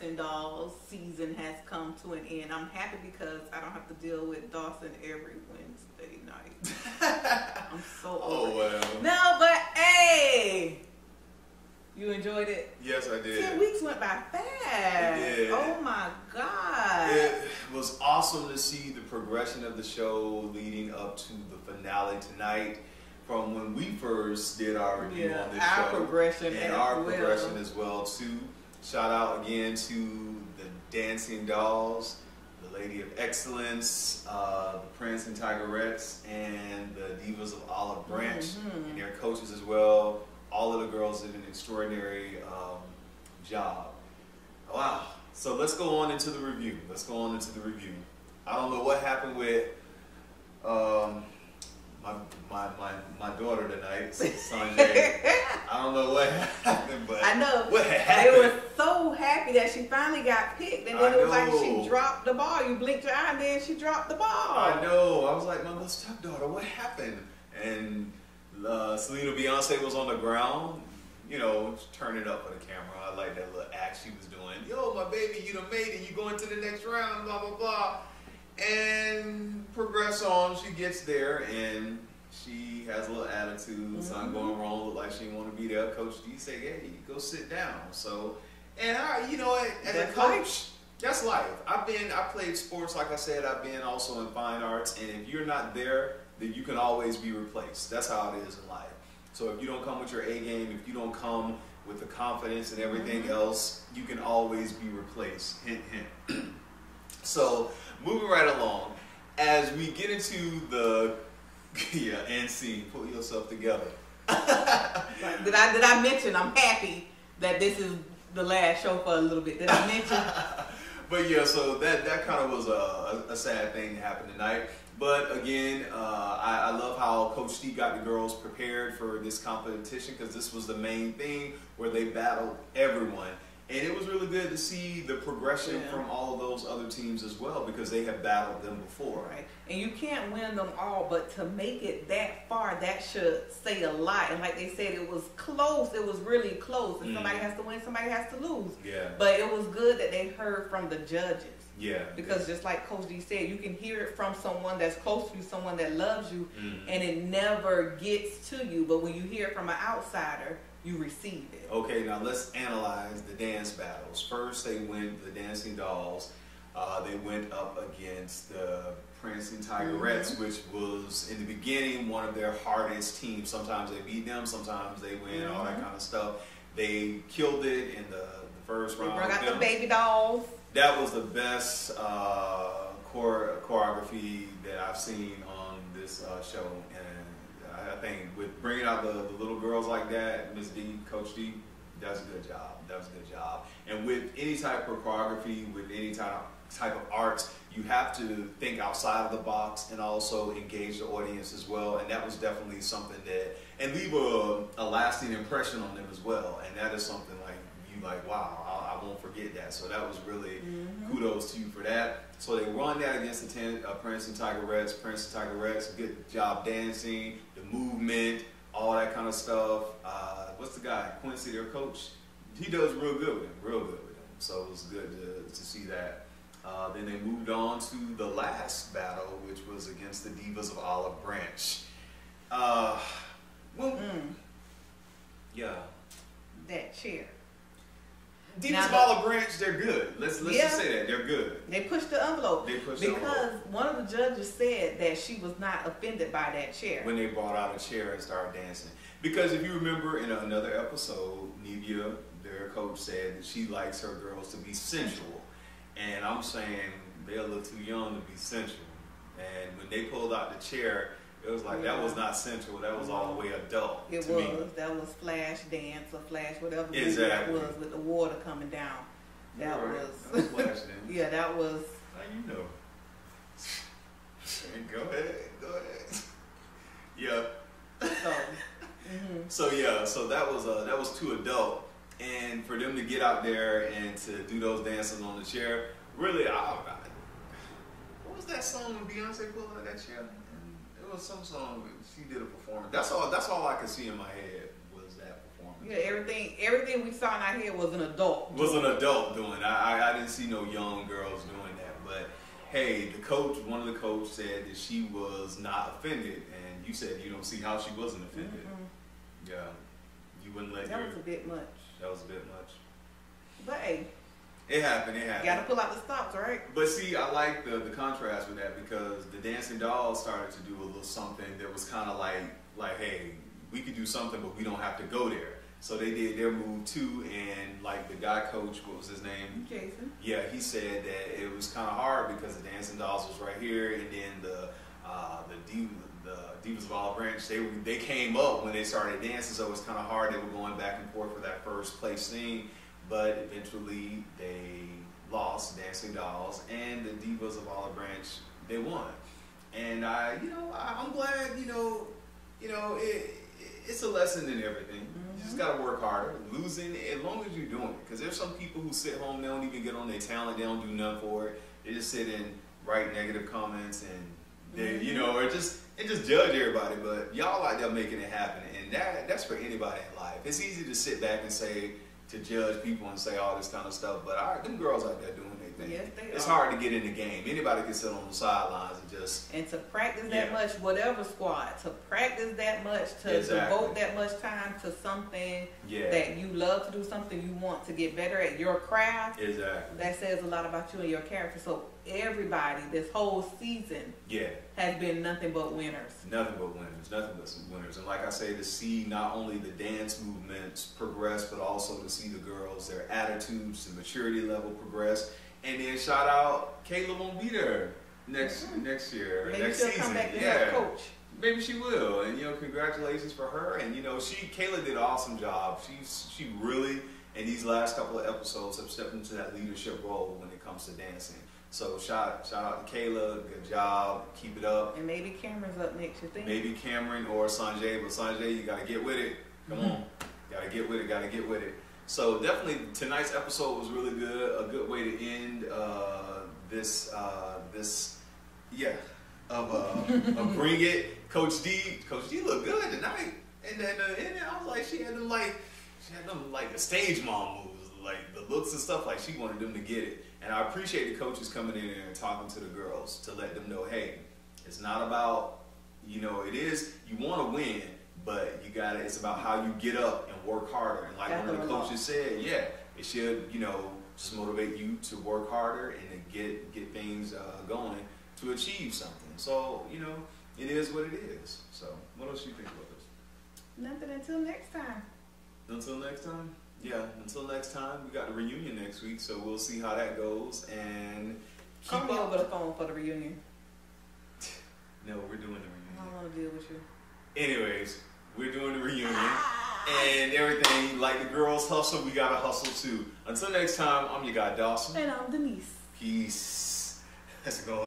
Dancing Dolls season has come to an end. I'm happy because I don't have to deal with Dawson every Wednesday night. I'm so over well. No, but hey, you enjoyed it? Yes, I did. 10 weeks went by fast. It did. Oh my God. It was awesome to see the progression of the show leading up to the finale tonight. From when we first did our review on this show, progression and our progression as well too. Shout out again to the Dancing Dolls, the Lady of Excellence, the Prince and Tigerettes, and the Divas of Olive Branch, and their coaches as well. All of the girls did an extraordinary job. Wow. So let's go on into the review. I don't know what happened with my daughter tonight, Sanjay. I don't know what happened, but I know what happened. They were so happy that she finally got picked, and then it was like she dropped the ball. You blinked your eye, and then she dropped the ball. I know. I was like, my little stepdaughter, what happened? And Selena Beyonce was on the ground, you know, turning up for the camera. I like that little act she was doing. Yo, my baby, you done made it. You going to the next round, blah, blah, blah. And progress on. She gets there, and she has a little attitude. Something going wrong. Look like she didn't want to be there. Coach D said, hey, you go sit down. So, and I, you know, as a coach, that's life. I played sports, like I said. I've been also in fine arts. And if you're not there, then you can always be replaced. That's how it is in life. So if you don't come with your A game, if you don't come with the confidence and everything else, you can always be replaced. Hint, hint. So moving right along, as we get into the end scene, pull yourself together. Did I mention I'm happy that this is the last show for a little bit? Did I mention? But yeah, so that kind of was a sad thing to happen tonight. But again, I love how Coach Steve got the girls prepared for this competition, because this was the main thing where they battled everyone. And it was really good to see the progression from all of those other teams as well, because they have battled them before. Right. And you can't win them all, but to make it that far, that should say a lot. And like they said, it was close. It was really close. And somebody has to win, somebody has to lose. Yeah. But it was good that they heard from the judges. Yeah. Because just like Coach D said, you can hear it from someone that's close to you, someone that loves you, and it never gets to you. But when you hear it from an outsider, you receive it. Okay, now let's analyze the dance battles. First, they went the Dancing Dolls. They went up against the Prince and Tigerettes, which was in the beginning one of their hardest teams. Sometimes they beat them, sometimes they win, all that kind of stuff. They killed it in the first round. They brought out the baby dolls. That was the best choreography that I've seen on this show, and I think with bringing out the little girls like that, Ms. D, Coach D, that's a good job. That was a good job. And with any type of choreography, with any type of arts, you have to think outside of the box and also engage the audience as well. And that was definitely something that, and leave a lasting impression on them as well. And that is something like, like, wow, I won't forget that. So that was really kudos to you for that. So they won that against the Prince and Tigerettes. Prince and Tigerettes, good job dancing, the movement, all that kind of stuff. What's the guy, Quincy, their coach? He does real good with them, real good with them. So it was good to see that. Then they moved on to the last battle, which was against the Divas of Olive Branch. Yeah. That chair. Divas of Olive Branch, they're good. Let's just say that. They're good. They pushed the envelope. They pushed the envelope. Because one of the judges said that she was not offended by that chair. When they brought out a chair and started dancing. Because if you remember in another episode, Nevia, their coach, said that she likes her girls to be sensual. And I'm saying they're a little too young to be sensual. And when they pulled out the chair, it was like, that was not sensual. That was all the way adult. It to was. Me. That was Flash Dance or Flash whatever exactly. that was with the water coming down. That was Flash Dance. Yeah, that was. How you know? Go ahead. Go ahead. Yeah. So yeah, so that was too adult, and for them to get out there and to do those dances on the chair, really, what was that song when Beyonce pulled out that chair? It was some song she did a performance. That's all I could see in my head was that performance. Yeah, everything we saw in our head was an adult. Was an adult doing. I didn't see no young girls doing that. But hey, one of the coaches said that she was not offended, and you said you don't see how she wasn't offended. Mm-hmm. Yeah, you wouldn't let that was a bit much. That was a bit much. But hey, it happened. You gotta pull out the stops, right? But see, I like the contrast with that, because the Dancing Dolls started to do a little something that was kind of like, hey, we could do something, but we don't have to go there. So they did their move too, and like the guy coach, what was his name? Jason. Yeah, he said that it was kind of hard because the Dancing Dolls was right here, and then the Divas of Olive Branch, they came up when they started dancing, so it was kind of hard. They were going back and forth for that first place thing, but eventually they lost, Dancing Dolls, and the Divas of Olive Branch, they won. And I'm glad, it's a lesson in everything. You just gotta work harder. Losing, as long as you're doing it. Because there's some people who sit home, they don't even get on their talent, they don't do nothing for it. They just sit and write negative comments and they, or just judge everybody. But y'all out there making it happen, and that's for anybody in life. It's easy to sit back and to judge people and say all this kind of stuff, but them girls out there doing their thing. Yes, they it's are. hard to get in the game. Anybody can sit on the sidelines and to practice that much, whatever squad, to practice that much, to devote that much time to something that you love to do, something you want to get better at, your craft. Exactly. That says a lot about you and your character. So everybody, this whole season, has been nothing but winners. Nothing but winners. Nothing but some winners. And like I say, to see not only the dance movements progress, but also to see the girls, their attitudes, the maturity level progress. And then shout out, Kayla won't be there next year, Maybe next she'll season. Come back to her coach. Maybe she will. And congratulations for her. And Kayla did an awesome job. She really, in these last couple of episodes, have stepped into that leadership role when it comes to dancing. So shout out to Kayla, good job, keep it up. And maybe Cameron's up next, you think? Maybe Cameron or Sanjay, but Sanjay, you gotta get with it. Come on, gotta get with it. So definitely tonight's episode was really good. A good way to end of Bring It. Coach D looked good tonight, and then I was like, she had them like the stage mom moves, like the looks and stuff. Like she wanted them to get it. And I appreciate the coaches coming in there and talking to the girls to let them know, hey, it's not about, it is, you want to win, but it's about how you get up and work harder. And like one of the coaches said, it should, just motivate you to work harder and to get things going to achieve something. So, it is what it is. So, what else do you think about this? Nothing until next time. Until next time? Yeah, until next time. We got the reunion next week, so we'll see how that goes. And call me over the phone for the reunion. No, we're doing the reunion. I don't want to deal with you. Anyways, we're doing the reunion and everything. Like the girls hustle, we gotta hustle too. Until next time, I'm your guy Dawson. And I'm Denise. Peace. Let's go.